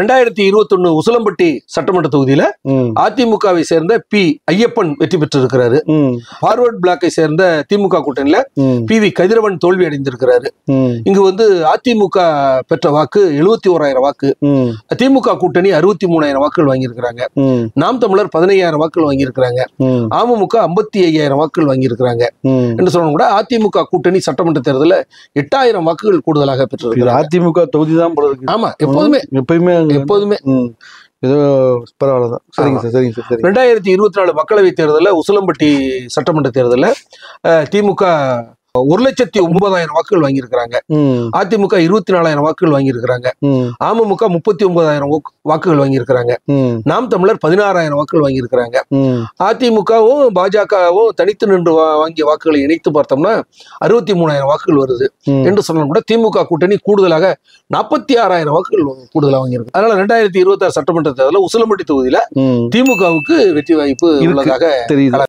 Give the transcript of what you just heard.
2021 உசிலம்பட்டி சட்டமன்ற தொகுதியில அதிமுகவை சேர்ந்த பி ஐயப்பன் வெற்றி பெற்றிருக்கிறாரு. பார்வர்ட் பிளாக்கை சேர்ந்த திமுக கூட்டணியில PV கதிரவன் தோல்வி அடைந்திருக்கிறாரு. இங்கு அதிமுக பெற்ற வாக்கு 71,000 வாக்கு, திமுக கூட்டணி 63,000 வாக்குகள் வாங்கியிருக்கிறாங்க. நாம் தமிழர் 15,000 வாக்குகள் வாங்கியிருக்கிறாங்க. அமமுக 55,000 வாக்குகள் வாங்கியிருக்கிறாங்க என்று சொல்லணும். கூட அதிமுக கூட்டணி சட்டமன்ற தேர்தலில் 8,000 வாக்குகள் கூடுதலாக பெற்றிருக்கிறாங்க. அதிமுக தொகுதி தான் போல இருக்கு. ஆமா, எப்போதுமே ஏதோ பரவாயில்லதான். சரிங்க சார், சரிங்க சார். 2024 மக்களவைத் தேர்தலில் உசிலம்பட்டி சட்டமன்ற தேர்தலில் திமுக 1,09,000 வாக்குகள் வாங்கியிருக்கிறாங்க. அதிமுக 24,000 வாக்குகள் வாங்கியிருக்கிறாங்க. அமமுக 39,000 வாக்குகள் வாங்கியிருக்கிறாங்க. நாம் தமிழர் 16,000 வாக்குகள் வாங்கியிருக்கிறாங்க. அதிமுகவும் பாஜகவும் தனித்து நின்று வாங்கிய வாக்குகளை இணைத்து பார்த்தோம்னா 63,000 வாக்குகள் வருது என்று சொன்னால் கூட திமுக கூட்டணி கூடுதலாக 46,000 வாக்குகள் கூடுதலாக வாங்கியிருக்கு. அதனால 2026 சட்டமன்ற தேர்தலில் உசிலம்பட்டி தொகுதியில திமுகவுக்கு வெற்றி வாய்ப்பு உள்ளதாக தெரியுது.